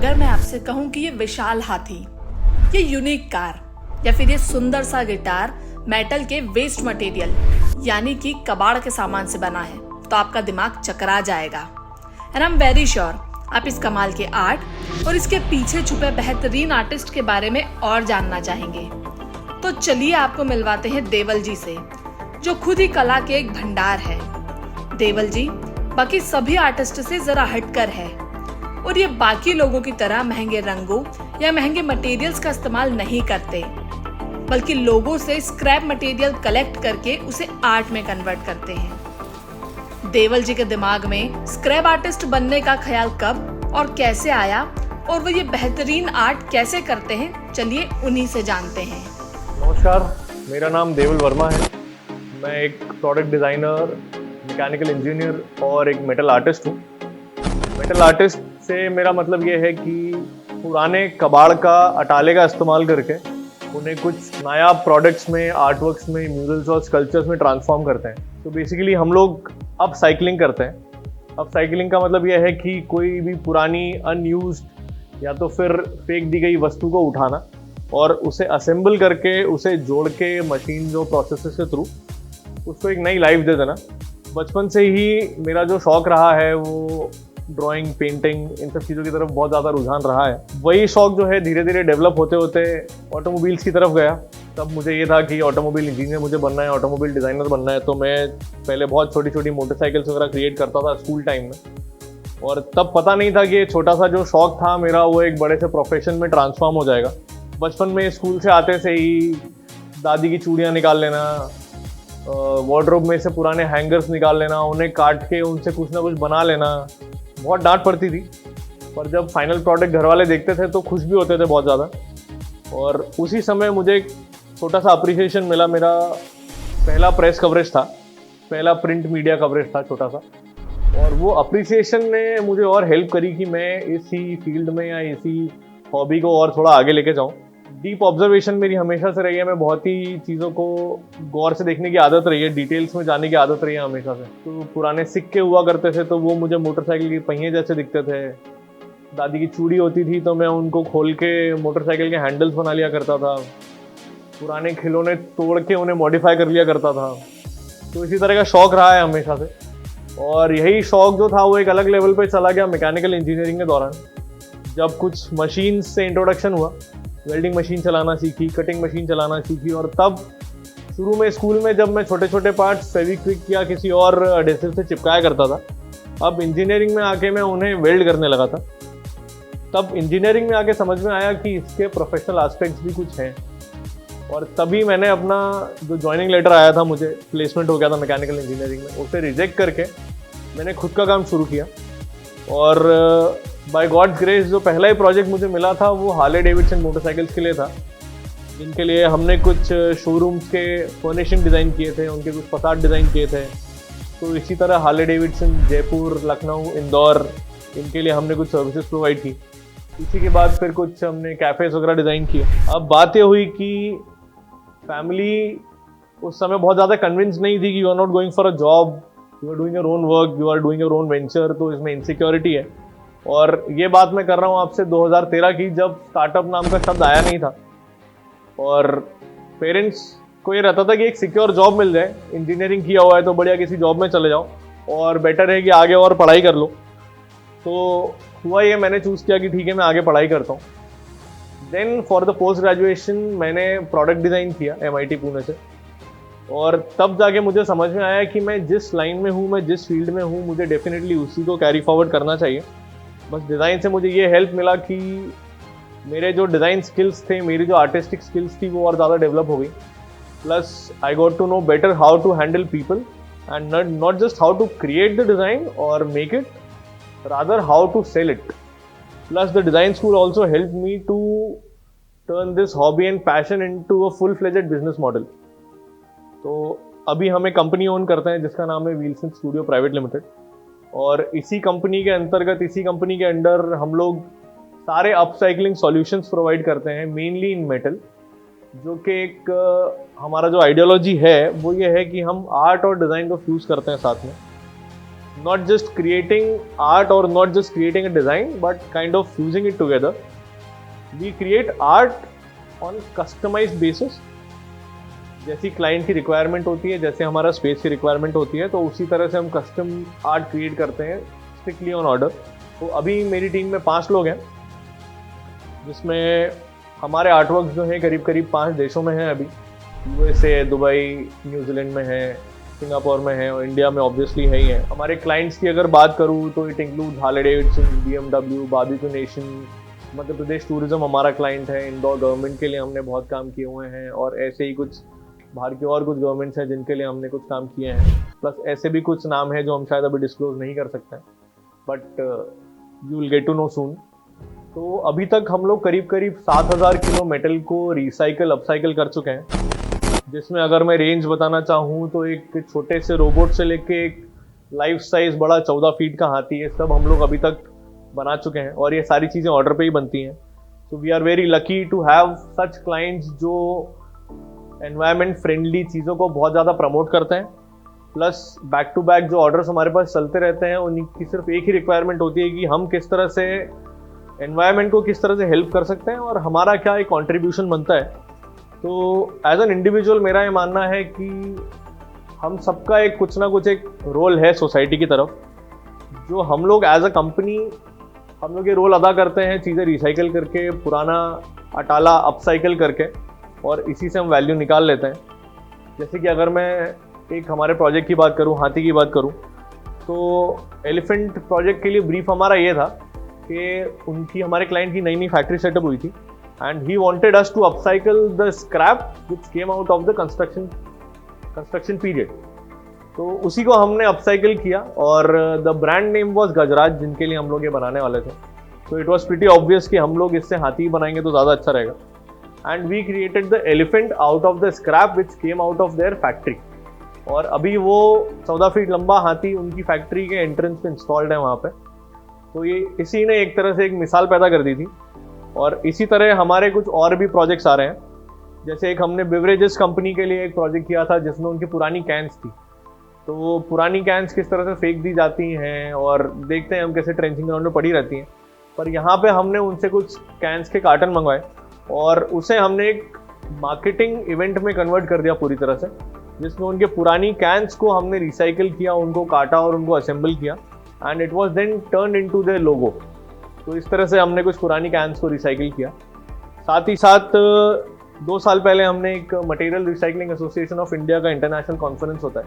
अगर मैं आपसे कहूं कि ये विशाल हाथी, ये यूनिक कार या फिर ये सुंदर सा गिटार मेटल के वेस्ट मटेरियल यानी कि कबाड़ के सामान से बना है, तो आपका दिमाग चकरा जाएगा। And I am very sure आप इस कमाल के आर्ट और इसके पीछे छुपे बेहतरीन आर्टिस्ट के बारे में और जानना चाहेंगे। तो चलिए आपको मिलवाते हैं देवल जी से, जो खुद ही कला के एक भंडार है। देवल जी बाकी सभी आर्टिस्ट से जरा हटकर है और ये बाकी लोगों की तरह महंगे रंगों या महंगे मटेरियल्स का इस्तेमाल नहीं करते, बल्कि लोगों से स्क्रैप मटेरियल कलेक्ट करके उसे आर्ट में कन्वर्ट करते हैं। देवल जी के दिमाग में स्क्रैप आर्टिस्ट बनने का ख्याल कब और कैसे आया और वो ये बेहतरीन आर्ट कैसे करते हैं, चलिए उन्हीं से जानते हैं। नमस्कार, मेरा नाम देवल वर्मा है। मैं एक प्रोडक्ट डिज़ाइनर, मैकेनिकल इंजीनियर और एक मेटल आर्टिस्ट हूँ। मेटल आर्टिस्ट से मेरा मतलब ये है कि पुराने कबाड़ का अटाले का इस्तेमाल करके उन्हें कुछ नया प्रोडक्ट्स में, आर्टवर्क्स में, म्यूरल्स और स्कल्पचर्स में ट्रांसफॉर्म करते हैं। तो बेसिकली हम लोग अप साइक्लिंग करते हैं। अप साइक्लिंग का मतलब यह है कि कोई भी पुरानी अनयूज्ड या तो फिर फेंक दी गई वस्तु को उठाना और उसे असेंबल करके, उसे जोड़ के मशीन जो प्रोसेस के थ्रू उसको एक नई लाइफ दे देना। बचपन से ही मेरा जो शौक रहा है वो ड्राइंग, पेंटिंग, इन सब चीज़ों की तरफ बहुत ज़्यादा रुझान रहा है। वही शौक जो है धीरे धीरे डेवलप होते होते ऑटोमोबाइल्स की तरफ गया। तब मुझे ये था कि ऑटोमोबाइल इंजीनियर मुझे बनना है, ऑटोमोबाइल डिज़ाइनर बनना है। तो मैं पहले बहुत छोटी छोटी मोटरसाइकिल्स वगैरह क्रिएट करता था स्कूल टाइम में, और तब पता नहीं था कि ये छोटा सा जो शौक था मेरा वो एक बड़े से प्रोफेशन में ट्रांसफॉर्म हो जाएगा। बचपन में स्कूल से आते से ही दादी की चूड़ियाँ निकाल लेना, वार्डरोब में से पुराने हैंगर्स निकाल लेना, उन्हें काट के उनसे कुछ ना कुछ बना लेना। बहुत डांट पड़ती थी, पर जब फाइनल प्रोडक्ट घर वाले देखते थे तो खुश भी होते थे बहुत ज़्यादा। और उसी समय मुझे एक छोटा सा अप्रिसिएशन मिला। मेरा पहला प्रेस कवरेज था, पहला प्रिंट मीडिया कवरेज था छोटा सा, और वो अप्रिसिएशन ने मुझे और हेल्प करी कि मैं इसी फील्ड में या इसी हॉबी को और थोड़ा आगे लेके जाऊँ। डीप ऑब्जर्वेशन मेरी हमेशा से रही है। मैं बहुत ही चीज़ों को गौर से देखने की आदत रही है, डिटेल्स में जाने की आदत रही है हमेशा से। तो पुराने सिक्के हुआ करते थे तो वो मुझे मोटरसाइकिल के पहिए जैसे दिखते थे। दादी की चूड़ी होती थी तो मैं उनको खोल के मोटरसाइकिल के हैंडल्स बना लिया करता था। पुराने खिलौने तोड़ के उन्हें मॉडिफाई कर लिया करता था। तो इसी तरह का शौक रहा है हमेशा से, और यही शौक जो था वो एक अलग लेवल पे चला गया मैकेनिकल इंजीनियरिंग के दौरान। जब कुछ मशीन से इंट्रोडक्शन हुआ, वेल्डिंग मशीन चलाना सीखी, कटिंग मशीन चलाना सीखी, और तब शुरू में स्कूल में जब मैं छोटे छोटे पार्ट्स फेविक्विक या किसी और एडेसिव से चिपकाया करता था, अब इंजीनियरिंग में आके मैं उन्हें वेल्ड करने लगा था। तब इंजीनियरिंग में आके समझ में आया कि इसके प्रोफेशनल एस्पेक्ट्स भी कुछ हैं, और तभी मैंने अपना जो ज्वाइनिंग लेटर आया था, मुझे प्लेसमेंट हो गया था मैकेनिकल इंजीनियरिंग में, उसे रिजेक्ट करके मैंने खुद का काम शुरू किया। और बाय गॉड्स ग्रेस जो पहला ही प्रोजेक्ट मुझे मिला था वो हार्ले डेविडसन मोटरसाइकिल्स के लिए था, जिनके लिए हमने कुछ शोरूम्स के फर्निशिंग डिज़ाइन किए थे, उनके कुछ फसाड डिज़ाइन किए थे। तो इसी तरह हार्ले डेविडसन जयपुर, लखनऊ, इंदौर, इनके लिए हमने कुछ सर्विसेज प्रोवाइड की। इसी के बाद फिर कुछ हमने कैफ़ेज़ वगैरह डिज़ाइन किए। अब बात ये हुई कि फैमिली उस समय बहुत ज़्यादा कन्विंस नहीं थी कि you are not going for a job, you are doing your own work, you are doing your own venture, तो इसमें इनसिक्योरिटी है। और ये बात मैं कर रहा हूँ आपसे 2013 की, जब स्टार्टअप नाम का शब्द आया नहीं था, और पेरेंट्स को ये रहता था कि एक सिक्योर जॉब मिल जाए, इंजीनियरिंग किया हुआ है तो बढ़िया किसी जॉब में चले जाओ और बेटर है कि आगे और पढ़ाई कर लो। तो हुआ ये, मैंने चूज़ किया कि ठीक है मैं आगे पढ़ाई करता हूँ। Then for the post graduation मैंने प्रोडक्ट डिज़ाइन किया MIT पुणे से, और तब जाके मुझे समझ में आया कि मैं जिस लाइन में हूँ, मैं जिस फील्ड में हूँ, मुझे डेफिनेटली उसी को कैरी फॉरवर्ड करना चाहिए। बस डिज़ाइन से मुझे ये हेल्प मिला कि मेरे जो डिज़ाइन स्किल्स थे, मेरी जो आर्टिस्टिक स्किल्स थी, वो और ज़्यादा डेवलप हो गई। Plus I got to know better how to handle people and not just how to create the design और make it, rather how to sell it. Plus the design school also help me to turn this hobby and passion into a full fledged business model. तो अभी हम एक company own करते हैं जिसका नाम है व्हीलसन स्टूडियो प्राइवेट लिमिटेड, और इसी कंपनी के अंतर्गत, इसी कंपनी के अंडर हम लोग सारे अपसाइक्लिंग सॉल्यूशंस प्रोवाइड करते हैं, मेनली इन मेटल। जो कि एक हमारा जो आइडियोलॉजी है वो ये है कि हम आर्ट और डिज़ाइन को फ्यूज़ करते हैं साथ में। not just creating art or not just creating a design but kind of fusing it together. We create art on customized basis. जैसी क्लाइंट की रिक्वायरमेंट होती है, जैसे हमारा स्पेस की रिक्वायरमेंट होती है, तो उसी तरह से हम कस्टम आर्ट क्रिएट करते हैं स्ट्रिक्टली ऑन ऑर्डर। तो अभी मेरी टीम में 5 लोग हैं, जिसमें हमारे आर्टवर्क्स जो हैं करीब करीब 5 देशों में हैं। अभी USA, दुबई, न्यूजीलैंड में है, सिंगापुर में है और इंडिया में ऑब्वियसली है ही है। हमारे क्लाइंट्स की अगर बात करूँ तो it include Harley Davidson, BMW, barbecue nation, Madhya Pradesh tourism हमारा क्लाइंट है। इंदौर गवर्नमेंट के लिए हमने बहुत काम किए हुए हैं और ऐसे ही कुछ बाहर की और कुछ गवर्नमेंट्स हैं जिनके लिए हमने कुछ काम किए हैं। प्लस ऐसे भी कुछ नाम है जो हम शायद अभी डिस्क्लोज नहीं कर सकते हैं, but you will get to know soon. तो अभी तक हम लोग करीब करीब 7000 किलो मेटल को रिसाइकल अपसाइकल कर चुके हैं, जिसमें अगर मैं रेंज बताना चाहूँ तो एक छोटे से रोबोट से लेके एक लाइफ साइज बड़ा 14 फीट का हाथी है, सब हम लोग अभी तक बना चुके हैं और ये सारी चीज़ें ऑर्डर पे ही बनती हैं। So we are very lucky to have such clients जो एनवायरनमेंट फ्रेंडली चीज़ों को बहुत ज़्यादा प्रमोट करते हैं। प्लस बैक टू बैक जो ऑर्डर्स हमारे पास चलते रहते हैं उनकी सिर्फ एक ही रिक्वायरमेंट होती है कि हम किस तरह से एनवायरनमेंट को किस तरह से हेल्प कर सकते हैं और हमारा क्या एक कॉन्ट्रीब्यूशन बनता है। तो एज एन इंडिविजुअल मेरा ये मानना है कि हम सबका एक कुछ ना कुछ एक रोल है सोसाइटी की तरफ, जो हम लोग एज अ कंपनी हम लोग ये रोल अदा करते हैं, चीज़ें रिसाइकिल करके, पुराना अटाला अपसाइकिल करके, और इसी से हम वैल्यू निकाल लेते हैं। जैसे कि अगर मैं एक हमारे प्रोजेक्ट की बात करूं, हाथी की बात करूं, तो एलिफेंट प्रोजेक्ट के लिए ब्रीफ हमारा ये था कि उनकी हमारे क्लाइंट की नई नई फैक्ट्री सेटअप हुई थी and he wanted us to upcycle the scrap which came out of the construction period. तो उसी को हमने अपसाइकिल किया और the brand name was Gajraj, जिनके लिए हम लोग ये बनाने वाले थे। तो इट वाज प्रीटी ऑब्वियस कि हम लोग इससे हाथी बनाएंगे तो ज़्यादा अच्छा रहेगा। And we created the elephant out of the scrap which came out of their factory. और अभी वो 14 फीट लंबा हाथी उनकी फैक्ट्री के एंट्रेंस पे इंस्टॉल्ड है वहाँ पे। तो ये इसी ने एक तरह से एक मिसाल पैदा कर दी थी। और इसी तरह हमारे कुछ और भी प्रोजेक्ट्स आ रहे हैं। जैसे एक हमने बेवरेजेस कंपनी के लिए एक प्रोजेक्ट किया था जिसमें उनकी पुरानी कैंस थी। तो पुरानी कैंस किस तरह से फेंक दी जाती हैं और देखते हैं हम कैसे ट्रेंचिंग ग्राउंड में पड़ी रहती हैं, पर यहाँ पे हमने उनसे कुछ कैंस के कार्टन मंगवाए और उसे हमने एक मार्केटिंग इवेंट में कन्वर्ट कर दिया पूरी तरह से, जिसमें उनके पुरानी कैंस को हमने रिसाइकिल किया, उनको काटा और उनको असेंबल किया and it was then turn into their logo. तो इस तरह से हमने कुछ पुरानी कैंस को रिसाइकिल किया। साथ ही साथ 2 साल पहले हमने एक material recycling association of India का इंटरनेशनल कॉन्फ्रेंस होता है,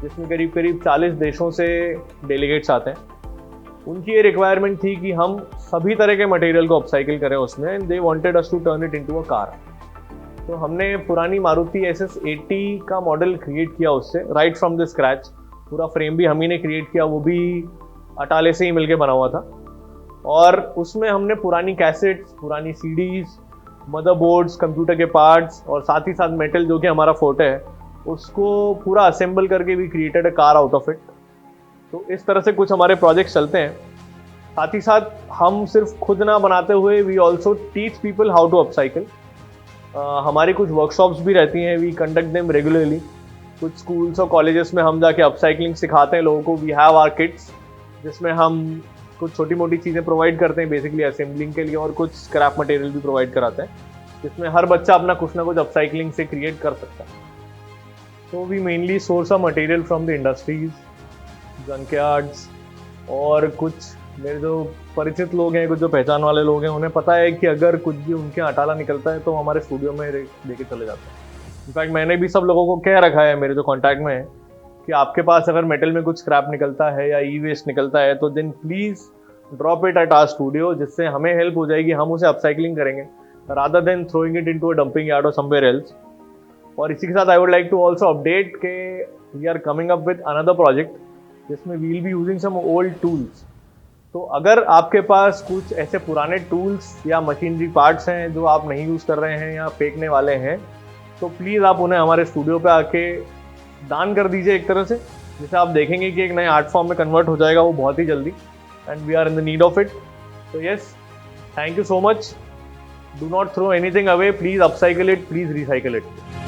जिसमें करीब करीब 40 देशों से डेलीगेट्स आते हैं। उनकी ये रिक्वायरमेंट थी कि हम सभी तरह के मटेरियल को अपसाइकिल करें उसमें, and they wanted us to turn it into a car. तो हमने पुरानी मारुति SS80 का मॉडल क्रिएट किया उससे, राइट फ्रॉम द स्क्रैच। पूरा फ्रेम भी हम ही ने क्रिएट किया, वो भी अटाले से ही मिलके बना हुआ था। और उसमें हमने पुरानी कैसेट्स, पुरानी CDs, मदरबोर्ड्स, कंप्यूटर के पार्ट्स और साथ ही साथ मेटल जो कि हमारा फोर्टे है, उसको पूरा असेंबल करके भी created a car out of it. तो इस तरह से कुछ हमारे प्रोजेक्ट्स चलते हैं। साथ ही साथ हम सिर्फ खुद ना बनाते हुए we also teach people how to upcycle. हमारी कुछ वर्कशॉप्स भी रहती हैं, वी कंडक्ट देम रेगुलरली। कुछ स्कूल्स और कॉलेजेस में हम जाके अपसाइकलिंग सिखाते हैं लोगों को। वी हैव आवर किट्स, जिसमें हम कुछ छोटी मोटी चीज़ें प्रोवाइड करते हैं बेसिकली असेंबलिंग के लिए, और कुछ स्क्रैप मटेरियल भी प्रोवाइड कराते हैं, जिसमें हर बच्चा अपना कुछ ना कुछ अपसाइकलिंग से क्रिएट कर सकता है। तो we mainly source a material from the industries, junkyards, और कुछ मेरे जो परिचित लोग हैं, कुछ जो पहचान वाले लोग हैं, उन्हें पता है कि अगर कुछ भी उनके अटाला निकलता है तो हमारे स्टूडियो में लेके चले जाते हैं। इनफैक्ट मैंने भी सब लोगों को कह रखा है, मेरे जो कॉन्टैक्ट में है, कि आपके पास अगर मेटल में कुछ स्क्रैप निकलता है या ई वेस्ट निकलता है तो then please drop it at our studio, जिससे हमें हेल्प हो जाएगी, हम उसे अपसाइकलिंग करेंगे rather than throwing it into a dumping yard और समवेयर एल्स। और इसी के साथ I would like to also update के we are coming up with another project, जिसमें we will be using some old tools. तो अगर आपके पास कुछ ऐसे पुराने टूल्स या मशीनरी पार्ट्स हैं जो आप नहीं यूज़ कर रहे हैं या फेंकने वाले हैं, तो प्लीज़ आप उन्हें हमारे स्टूडियो पे आके दान कर दीजिए एक तरह से, जिसे आप देखेंगे कि एक नए आर्ट फॉर्म में कन्वर्ट हो जाएगा वो बहुत ही जल्दी, and we are in the need of it. So yes, thank you so much. Do not throw anything away. Please upcycle it. Please recycle it.